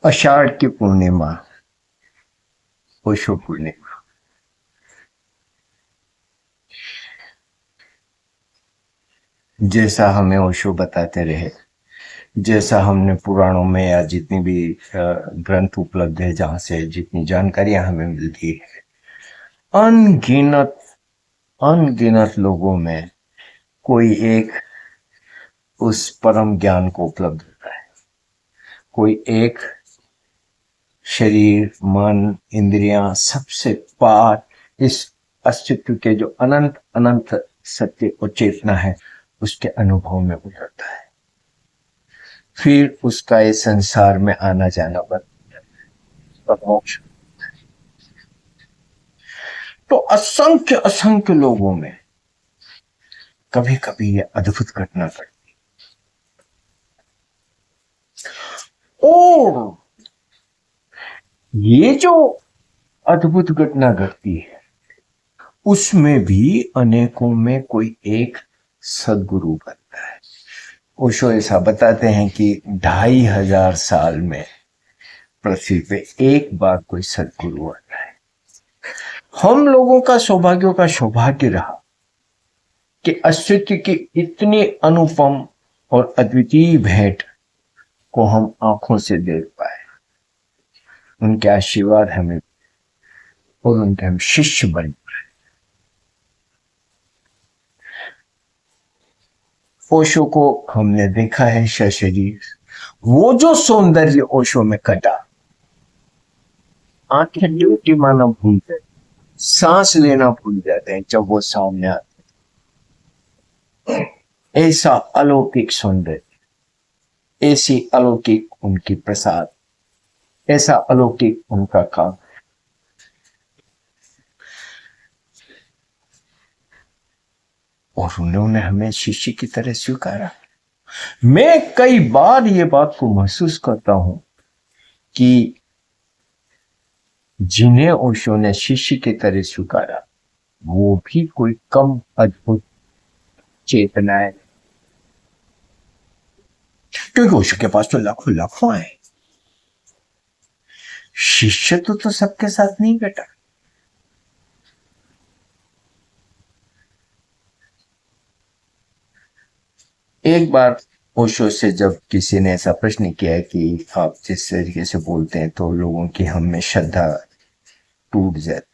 आषाढ़ की पूर्णिमा, ओशो पूर्णिमा। जैसा हमें ओशो बताते रहे, जैसा हमने पुराणों में या जितनी भी ग्रंथ उपलब्ध है, जहां से जितनी जानकारियां हमें मिलती है, अनगिनत अनगिनत लोगों में कोई एक उस परम ज्ञान को उपलब्ध होता है। कोई एक शरीर, मन, इंद्रियां सबसे पार इस अस्तित्व के जो अनंत अनंत सत्य और चेतना है, उसके अनुभव में उतरता है। फिर उसका इस संसार में आना जाना बंद और मोक्ष। तो असंख्य असंख्य लोगों में कभी कभी ये अद्भुत घटना घटती, और ये जो अद्भुत घटना घटती है, उसमें भी अनेकों में कोई एक सदगुरु बनता है। ओशो ऐसा बताते हैं कि 2500 साल में पृथ्वी पे एक बार कोई सदगुरु आता है। हम लोगों का सौभाग्य रहा कि अस्तित्व की इतनी अनुपम और अद्वितीय भेंट को हम आंखों से देख पाए। उनके आशीर्वाद हमें और उनके हम शिष्य बन पाए। ओशो को हमने देखा है सशरीर। वो जो सौंदर्य ओशो में कटा, आंखें ड्यूटी माना भूल गए, सांस लेना भूल जाते हैं जब वो सामने आते। ऐसा अलौकिक सौंदर्य, ऐसी अलौकिक उनकी प्रसाद, ऐसा अलौकिक उनका काम। और उन्होंने हमें शिष्य की तरह स्वीकारा। मैं कई बार ये बात को महसूस करता हूं कि जिन्हें ओशो ने शिष्य की तरह स्वीकारा, वो भी कोई कम अद्भुत चेतना है, क्योंकि ओशो के पास तो लाखों लाखों है। शिष्य तो सबके साथ नहीं घटा। एक बार ओशो से जब किसी ने ऐसा प्रश्न किया है कि आप जिस तरीके से बोलते हैं तो लोगों की हम में श्रद्धा टूट जाती,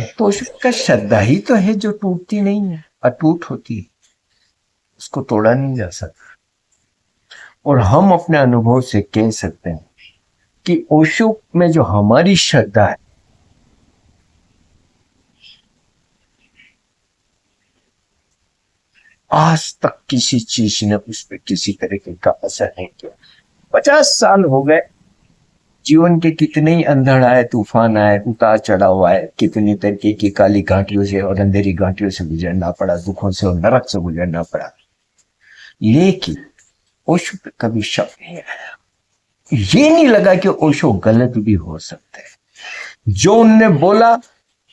तो ओशो का श्रद्धा ही तो है जो टूटती नहीं है, अटूट होती है, उसको तोड़ा नहीं जा सकता। और हम अपने अनुभव से कह सकते हैं कि ओशो में जो हमारी श्रद्धा है, आज तक किसी चीज ने उस पर किसी तरीके का असर नहीं किया। 50 साल हो गए, जीवन के कितने ही अंधड़ आए, तूफान आए, उतार चढ़ाव आए, कितनी तरीके की काली घाटियों से और अंधेरी घाटियों से गुजरना पड़ा, दुखों से और नरक से गुजरना पड़ा, लेकिन ओशो पे कभी शक नहीं आया। ये नहीं लगा कि ओशो गलत भी हो सकते हैं। जो उनने बोला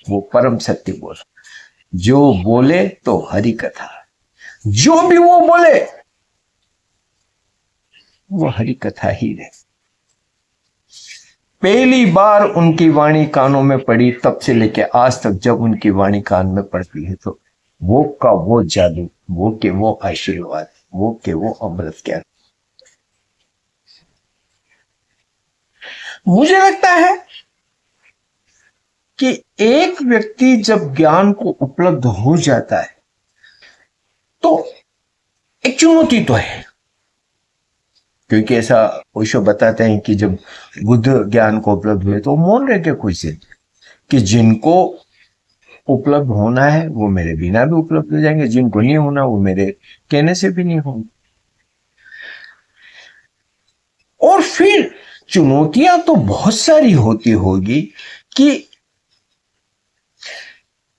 वो परम सत्य बोला। जो बोले तो हरि कथा, जो भी वो बोले वो हरि कथा ही रहे। पहली बार उनकी वाणी कानों में पड़ी, तब से लेके आज तक जब उनकी वाणी कान में पड़ती है, तो वो का वो जादू, वो के वो आशीर्वाद, वो के वो अमृत ज्ञान। मुझे लगता है कि एक व्यक्ति जब ज्ञान को उपलब्ध हो जाता है, तो एक चुनौती तो है, क्योंकि ऐसा ओशो बताते हैं कि जब बुद्ध ज्ञान को उपलब्ध हुए तो मौन रह के खुश थे कि जिनको उपलब्ध होना है वो मेरे बिना भी उपलब्ध हो जाएंगे, जिनको नहीं होना वो मेरे कहने से भी नहीं होंगे। और फिर चुनौतियां तो बहुत सारी होती होगी कि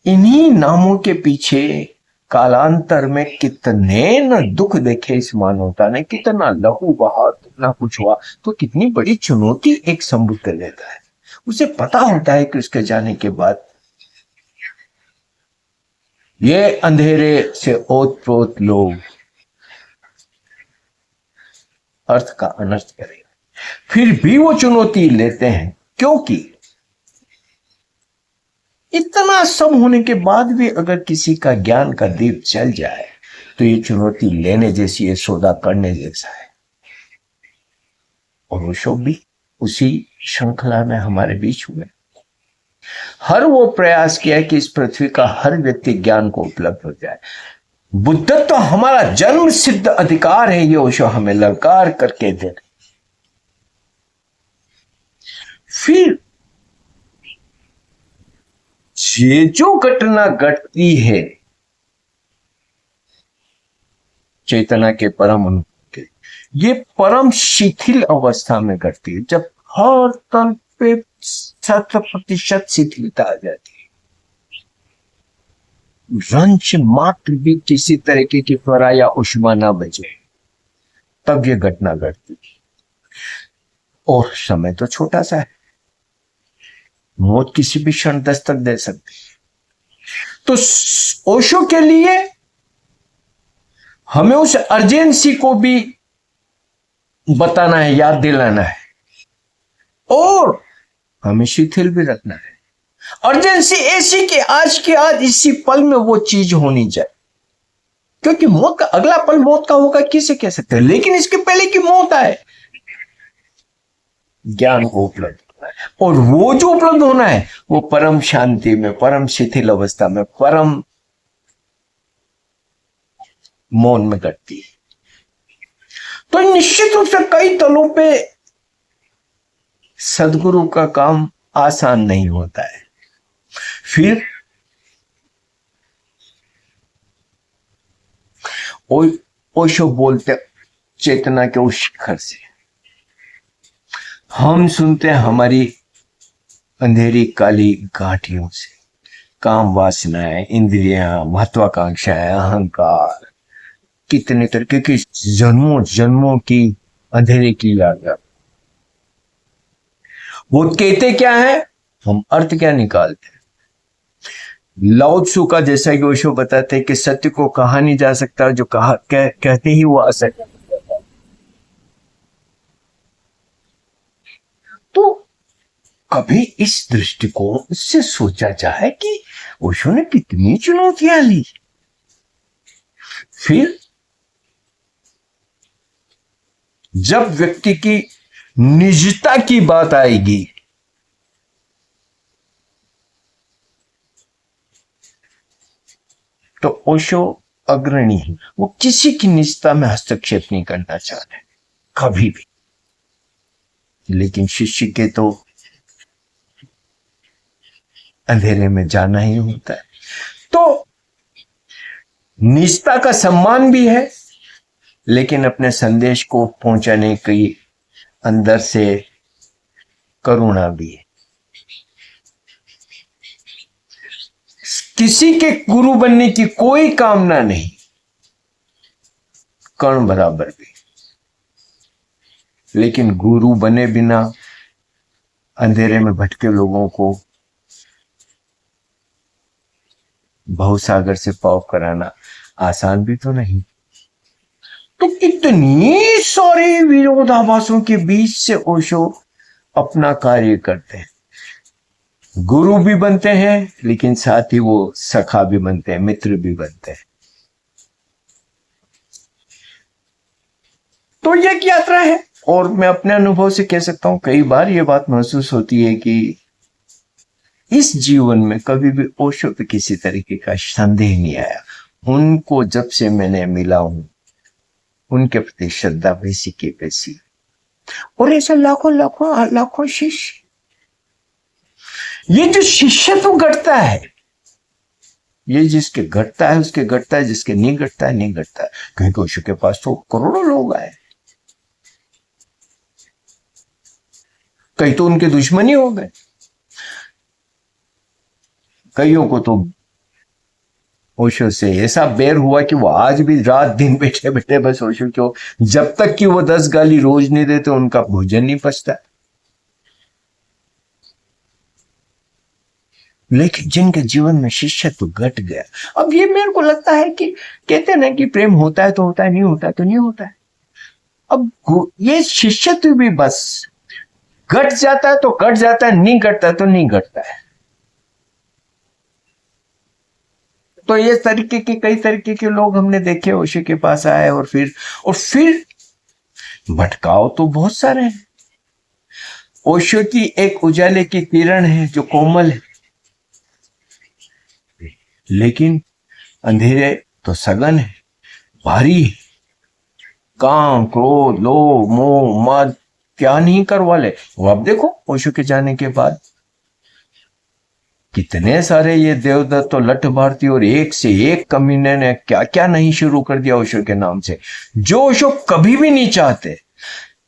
इन्हीं नामों के पीछे कालांतर में कितने न दुख देखे इस मानवता ने, कितना लहू बहा, कितना कुछ हुआ। तो कितनी बड़ी चुनौती एक संबुद्ध लेता है। उसे पता होता है कि उसके जाने के बाद ये अंधेरे से ओत-प्रोत लोग अर्थ का अनर्थ करेगा। फिर भी वो चुनौती लेते हैं, क्योंकि इतना सब होने के बाद भी अगर किसी का ज्ञान का दीप जल जाए तो ये चुनौती लेने जैसी, ये सौदा करने जैसा है। और वो शो भी उसी श्रृंखला में हमारे बीच हुए। हर वो प्रयास किया कि इस पृथ्वी का हर व्यक्ति ज्ञान को उपलब्ध हो जाए। बुद्धत्व तो हमारा जन्म सिद्ध अधिकार है, ये ओशो हमें ललकार करके दे रहे। फिर ये जो घटना घटती है चेतना के परम अनुभव के, ये परम शिथिल अवस्था में घटती है, जब हर तल पे 100% शिथिलता आ जाती है, रंच मात्र भी किसी तरीके की त्वरा या उष्मा ना बचे, तब ये घटना घटती है। और समय तो छोटा सा है, मौत किसी भी क्षण दस्तक दे सकती है। तो ओशो के लिए हमें उस अर्जेंसी को भी बताना है, याद दिलाना है, और हमें शिथिल भी रखना है। अर्जेंसी ऐसी कि आज के आज इसी पल में वो चीज होनी चाहिए, क्योंकि मौत का अगला पल मौत का होगा किसे कह सकते हैं, लेकिन इसके पहले की मौत आए ज्ञान को उपलब्ध होना है। और वो जो उपलब्ध होना है वो परम शांति में, परम शिथिल अवस्था में, परम मौन में घटती है। तो निश्चित रूप से कई तलों पे सदगुरु का काम आसान नहीं होता है। फिर ओशो बोलते चेतना के उस शिखर से हम सुनते हैं हमारी अंधेरी काली गांठियों से, काम वासनाएं, इंद्रियां, महत्वाकांक्षाएं, अहंकार, कितने तरीके की जन्मों जन्मों की अंधेरे की लागत। वो कहते क्या है, हम अर्थ क्या निकालते हैं। लाओ त्सु का जैसा कि ओशो बताते हैं कि सत्य को कहा नहीं जा सकता, जो कहते ही वो असत्य। तो कभी इस दृष्टिकोण से सोचा जाए कि ओशो ने कितनी चुनौतियां ली। फिर जब व्यक्ति की निजता की बात आएगी तो ओशो अग्रणी है, वो किसी की निजता में हस्तक्षेप नहीं करना चाह रहे कभी भी। लेकिन शिष्य के तो अंधेरे में जाना ही होता है, तो निजता का सम्मान भी है, लेकिन अपने संदेश को पहुंचाने की अंदर से करुणा भी है। किसी के गुरु बनने की कोई कामना नहीं, कर्ण बराबर भी, लेकिन गुरु बने बिना अंधेरे में भटके लोगों को भवसागर से पार कराना आसान भी तो नहीं। तो इतनी सारे विरोधाभासों के बीच से ओशो अपना कार्य करते हैं। गुरु भी बनते हैं, लेकिन साथ ही वो सखा भी बनते हैं, मित्र भी बनते हैं। तो ये एक यात्रा है, और मैं अपने अनुभव से कह सकता हूं, कई बार ये बात महसूस होती है कि इस जीवन में कभी भी ओशो पे किसी तरीके का संदेह नहीं आया। उनको जब से मैंने मिला हूं, उनके प्रति श्रद्धा वैसी की वैसी, और ऐसा लाखों लाखों लाखों शिष्य। ये जो शिष्यत्व घटता है, ये जिसके घटता है उसके घटता है, जिसके नहीं घटता है नहीं घटता है। कहीं ओशो के पास तो करोड़ों लोग आए, कई तो उनके दुश्मनी हो गए, कईयों को तो ओशो से ऐसा बैर हुआ कि वो आज भी रात दिन बैठे बैठे बस ओशो को, जब तक कि वो 10 गाली रोज नहीं देते उनका भोजन नहीं पचता। लेकिन जिनके जीवन में शिष्यत्व घट गया, अब ये मेरे को लगता है कि कहते ना कि प्रेम होता है तो होता है, नहीं होता है तो नहीं होता है। अब ये शिष्यत्व भी बस घट जाता है तो घट जाता है, नहीं घटता तो नहीं घटता है। तो ये तरीके के कई तरीके के लोग हमने देखे ओशो के पास आए, और फिर भटकाव तो बहुत सारे हैं। ओशो की एक उजाले की किरण है जो कोमल है, लेकिन अंधेरे तो सघन है, भारी है। काम, क्रोध, लोभ, मोह, मद क्या नहीं करवा ले। वो अब देखो ओशो के जाने के बाद कितने सारे ये देवदत्त तो लठ भारती और एक से एक कमीने ने क्या क्या नहीं शुरू कर दिया ओशो के नाम से, जो ओशो कभी भी नहीं चाहते,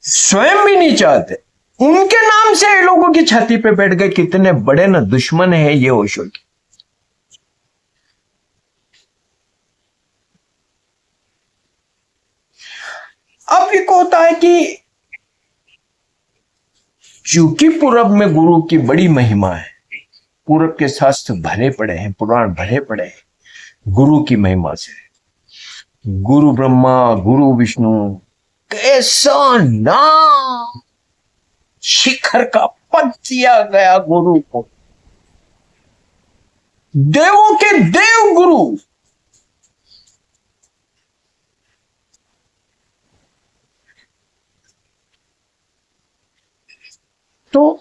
स्वयं भी नहीं चाहते, उनके नाम से लोगों की छाती पे बैठ गए। कितने बड़े ना दुश्मन है ये ओशो के। अब एक होता है कि चूंकि पूरब में गुरु की बड़ी महिमा है, पूरब के शास्त्र भरे पड़े हैं, पुराण भरे पड़े हैं गुरु की महिमा से। गुरु ब्रह्मा, गुरु विष्णु, कैसा नाम शिखर का पद दिया गया गुरु को, देवों के देव गुरु। तो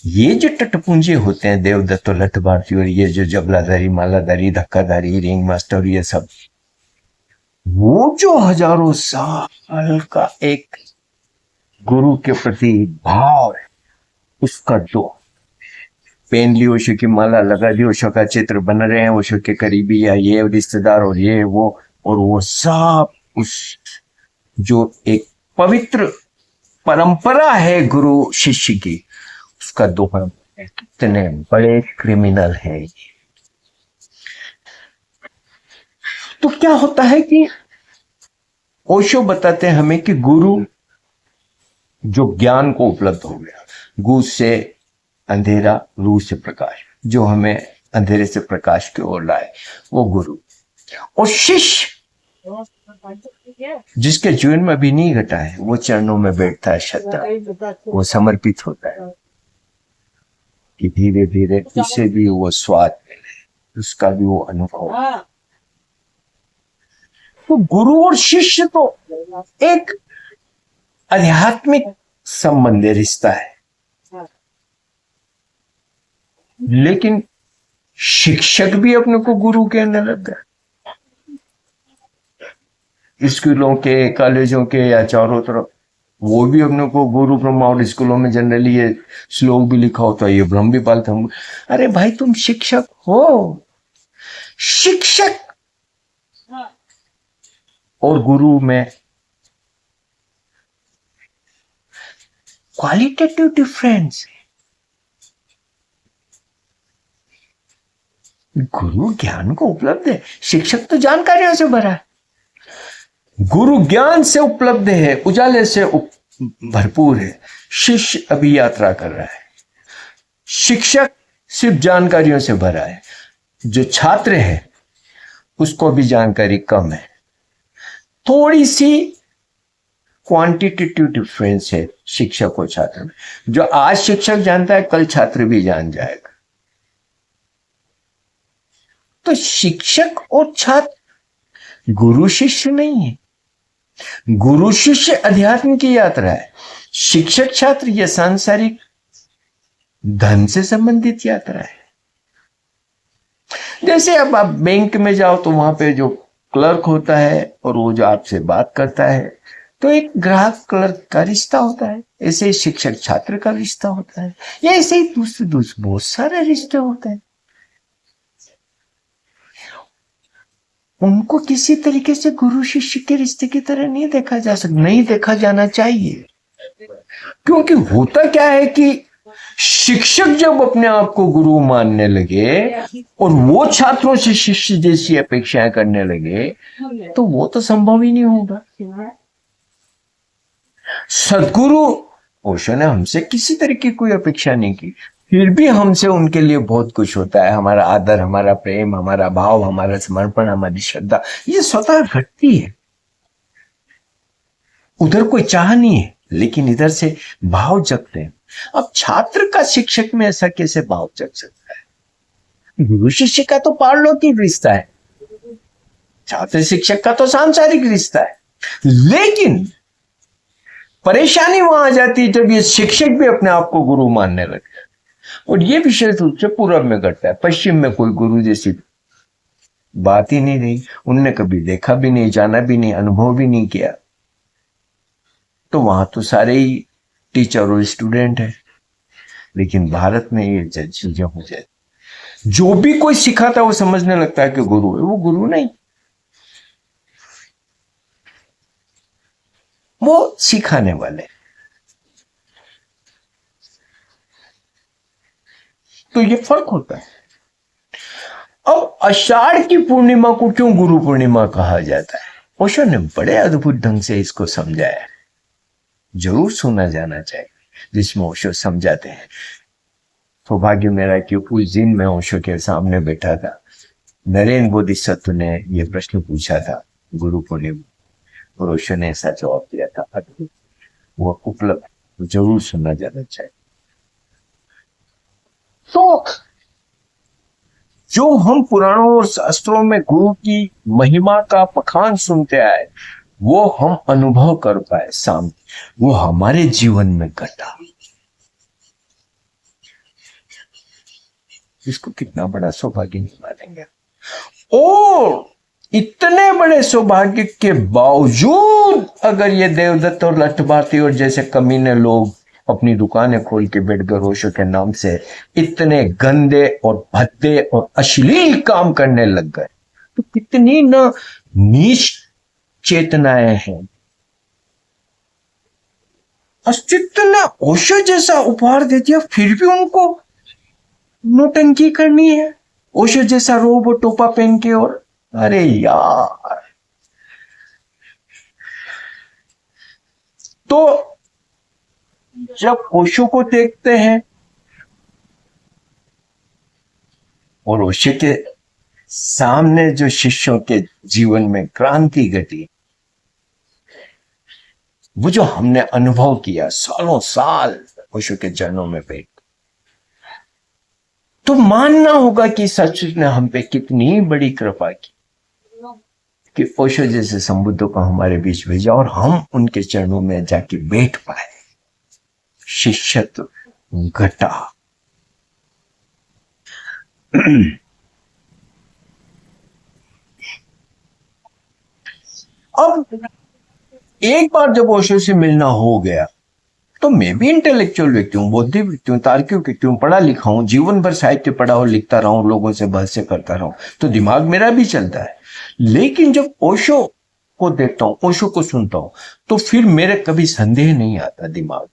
ये जो टटपुंजे होते हैं देवदत्त, लठ भारती और ये जो जबलाधारी, मालाधारी, धक्काधारी, रिंग मास्टर, ये सब, वो जो हजारों साल का एक गुरु के प्रति भाव है, उसका जो पहन ली, ओशो की माला लगा दी, ओशो का चित्र बन रहे हैं, ओशो के करीबी या ये रिश्तेदार और ये वो, और वो सब उस जो एक पवित्र परंपरा है गुरु शिष्य की, उसका दोहन है। कितने बड़े क्रिमिनल है ये। तो क्या होता है कि ओशो बताते हैं हमें कि गुरु जो ज्ञान को उपलब्ध हो गया, गू से अंधेरा, रू से प्रकाश, जो हमें अंधेरे से प्रकाश की ओर लाए, वो गुरु। और शिष्य जिसके जीवन में अभी नहीं घटा है, वो चरणों में बैठता है श्रद्धा, वो समर्पित होता है कि धीरे धीरे उससे भी वो स्वाद मिले, उसका भी वो अनुभव। तो गुरु और शिष्य तो एक आध्यात्मिक संबंध, रिश्ता है, लेकिन शिक्षक भी अपने को गुरु कहने लग गए। स्कूलों के, कॉलेजों के या चारों तरफ वो भी अपने को गुरु ब्रह्मा, और स्कूलों में जनरली ये श्लोक भी लिखा होता है, ये ब्रह्म भी पालते होंगे। अरे भाई तुम शिक्षक हो, शिक्षक और गुरु में क्वालिटेटिव डिफरेंस है। गुरु ज्ञान को उपलब्ध है, शिक्षक तो जानकारियों से भरा है। गुरु ज्ञान से उपलब्ध है, उजाले से भरपूर है, शिष्य अभी यात्रा कर रहा है। शिक्षक सिर्फ जानकारियों से भरा है, जो छात्र है उसको भी जानकारी कम है। थोड़ी सी क्वांटिटेटिव डिफरेंस है शिक्षक और छात्र में। जो आज शिक्षक जानता है, कल छात्र भी जान जाएगा। तो शिक्षक और छात्र गुरु शिष्य नहीं है। गुरु शिष्य अध्यात्म की यात्रा है, शिक्षक छात्र यह सांसारिक धन से संबंधित यात्रा है। जैसे अब आप बैंक में जाओ तो वहां पे जो क्लर्क होता है और वो जो आपसे बात करता है, तो एक ग्राहक क्लर्क का रिश्ता होता है। ऐसे ही शिक्षक छात्र का रिश्ता होता है, या ऐसे ही दूसरे बहुत सारे रिश्ते होते हैं। उनको किसी तरीके से गुरु शिष्य के रिश्ते की तरह नहीं देखा जा सकता, नहीं देखा जाना चाहिए। क्योंकि होता क्या है कि शिक्षक जब अपने आप को गुरु मानने लगे और वो छात्रों से शिष्य जैसी अपेक्षाएं करने लगे, तो वो तो संभव ही नहीं होगा। सदगुरु ओशो ने हमसे किसी तरह की कोई अपेक्षा नहीं की, फिर भी हमसे उनके लिए बहुत कुछ होता है। हमारा आदर, हमारा प्रेम, हमारा भाव, हमारा समर्पण, हमारी श्रद्धा, ये स्वतः घटती है। उधर कोई चाह नहीं है, लेकिन इधर से भाव जगते हैं। अब छात्र का शिक्षक में ऐसा कैसे भाव जग सकता है? गुरु शिष्य का तो पारलौकिक रिश्ता है, छात्र शिक्षक का तो सांसारिक रिश्ता है। लेकिन परेशानी वहां आ जाती है जब ये शिक्षक भी अपने आप को गुरु मानने लगता है। और ये विशेष रूप से पूर्व में घटता है, पश्चिम में कोई गुरु जैसी बात ही नहीं रही, उनने कभी देखा भी नहीं, जाना भी नहीं, अनुभव भी नहीं किया। तो वहां तो सारे ही टीचर और स्टूडेंट है। लेकिन भारत में ये चीजें हो जाती, जो भी कोई सिखाता है वो समझने लगता है कि गुरु है। वो गुरु नहीं, वो सिखाने वाले। तो ये फर्क होता है। अब आषाढ़ की पूर्णिमा को क्यों गुरु पूर्णिमा कहा जाता है? ओशो ने बड़े अद्भुत ढंग से इसको समझाया, जरूर सुना जाना चाहिए, जिसमें ओशो समझाते हैं। सौभाग्य मेरा कि उस दिन मैं ओशो के सामने बैठा था, नरेंद्र बोधिसत्व ने यह प्रश्न पूछा था गुरु पूर्णिमा, और ओशो ने ऐसा जवाब दिया था, अद्भुत, वो उपलब्ध, जरूर सुना जाना चाहिए। तो जो हम पुराणों और शास्त्रों में गुरु की महिमा का बखान सुनते आए, वो हम अनुभव कर पाए सामने, वो हमारे जीवन में घटा। इसको कितना बड़ा सौभाग्य नहीं मानेंगे। और इतने बड़े सौभाग्य के बावजूद अगर ये देवदत्त और लठ भारती और जैसे कमीने लोग अपनी दुकानें खोल के बैठ गए ओशो के नाम से, इतने गंदे और भद्दे और अश्लील काम करने लग गए, तो कितनी ना नीच चेतनाएं हैं। अस्तित्व ने ओशो जैसा उपहार दे दिया, फिर भी उनको नौटंकी करनी है, ओशो जैसा रोब और टोपा पहन के। और अरे यार, तो जब ओशो को देखते हैं और ओशो के सामने जो शिष्यों के जीवन में क्रांति घटी, वो जो हमने अनुभव किया सालों साल ओशो के चरणों में बैठ, तो मानना होगा कि सच ने हम पे कितनी बड़ी कृपा की कि ओशो जैसे संबुद्धों को हमारे बीच भेजा और हम उनके चरणों में जाके बैठ पाए। शिष्यत्व घटा। अब एक बार जब ओशो से मिलना हो गया, तो मैं भी इंटेलेक्चुअल व्यक्ति हूँ, बौद्धिक व्यक्ति हूँ, तार्किक व्यक्ति हूँ, पढ़ा लिखा हूँ, जीवन भर साहित्य पढ़ा और लिखता रहा हूँ, लोगों से बहस करता रहा हूँ, तो दिमाग मेरा भी चलता है। लेकिन जब ओशो को देखता हूँ, ओशो को सुनता हूँ, तो फिर मेरे कभी संदेह नहीं आता दिमाग।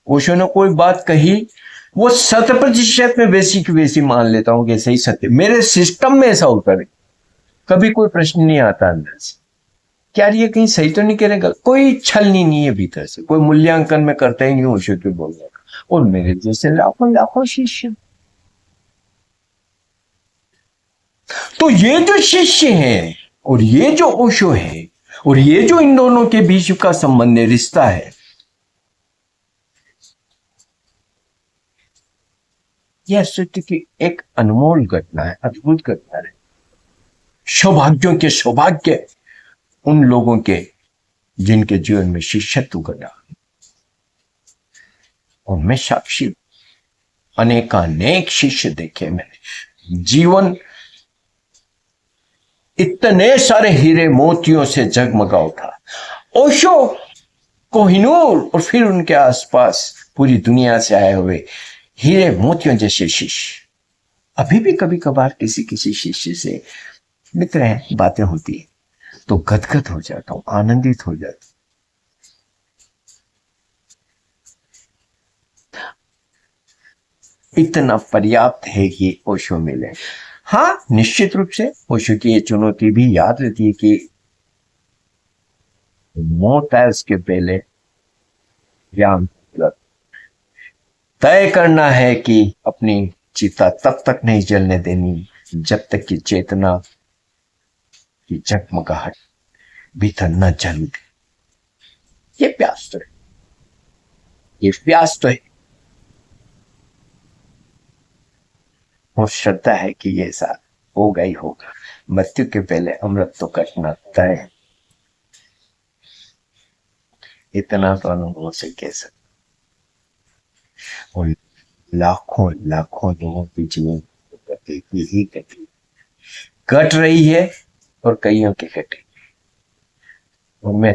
ओशो ने कोई बात कही, वो 100% में वैसी की वैसी मान लेता हूं कि सही सत्य, मेरे सिस्टम में ऐसा होता है, कभी कोई प्रश्न नहीं आता अंदर से, क्या ये कहीं सही तो नहीं करेगा, कोई छलनी नहीं है भीतर से, कोई मूल्यांकन में करता ही नहीं ओशो के बोलने का। और मेरे जैसे लाखों लाखों शिष्य। तो ये जो शिष्य हैं और ये जो ओशो है और ये जो इन दोनों के बीच का संबंध है, रिश्ता है, यह सत्य की एक अनमोल घटना है, अद्भुत घटना है। सौभाग्यों के सौभाग्य उन लोगों के जिनके जीवन में शिष्यत्व घटा। और मैं साक्षी, अनेकानेक शिष्य देखे मैंने, जीवन इतने सारे हीरे मोतियों से जगमगा उठा। ओशो, कोहिनूर और फिर उनके आसपास पूरी दुनिया से आए हुए हीरे मोतियों जैसे शिष्य। अभी भी कभी कभार किसी किसी शिष्य से मित्र हैं, बातें होती है तो गदगद हो जाता हूं, आनंदित हो जाता हूं। इतना पर्याप्त है कि ओशो मिले। हाँ, निश्चित रूप से ओशो की ये चुनौती भी याद रहती है कि मौत है उसके पहले ज्ञान तय करना है कि अपनी चिता तब तक नहीं जलने देनी जब तक कि चेतना की जगमगाहट भीतर न जल गई। ये प्यास तो है। ये प्यास तो है और श्रद्धा है कि ये ऐसा होगा ही होगा। मृत्यु के पहले अमृत तो कटना तय है, इतना तो अनुभव से कह सकते। और लाखों लाखों लोगों की जीवन गति की ही गति कट रही है और कईयों की कटी। और मैं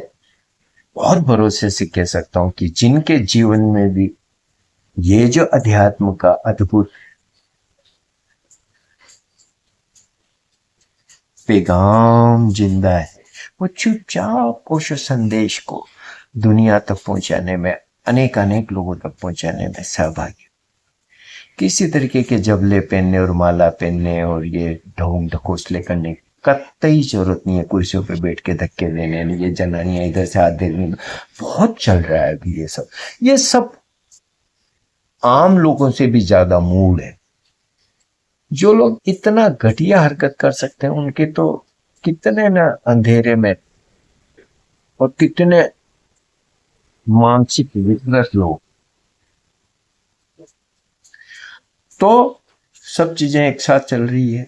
बहुत भरोसे से कह सकता हूं कि जिनके जीवन में भी ये जो अध्यात्म का अद्भुत पैगाम जिंदा है, वो चुपचाप उस संदेश को दुनिया तक पहुंचाने में, अनेक अनेक लोगों तक पहुंचाने में सहभागी। किसी तरीके के जबले पहनने और माला पहनने और ये ढोंग ढकोसले करने की कतई जरूरत नहीं है। कुर्सियों पे बैठ के धक्के देने, ये जनानियां इधर से हाथ देने, बहुत चल रहा है अभी ये सब आम लोगों से भी ज्यादा मूड है। जो लोग इतना घटिया हरकत कर सकते हैं उनके तो कितने ना अंधेरे में और कितने मानसिक विकृत लोग। तो सब चीजें एक साथ चल रही है।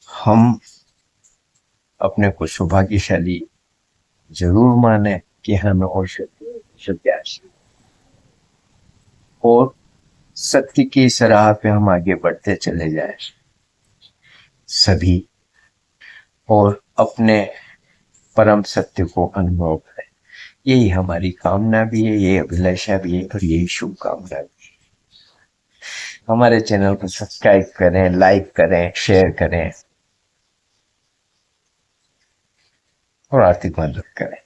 हम अपने को सौभाग्यशाली जरूर माने कि हमें और सत्याशी और सत्य की इस राह पे हम आगे बढ़ते चले जाए सभी, और अपने परम सत्य को अनुभव करें। यही हमारी कामना भी है, ये अभिलाषा भी है और यही शुभकामना भी है। हमारे चैनल को सब्सक्राइब करें, लाइक करें, शेयर करें और आर्थिक मदद करें।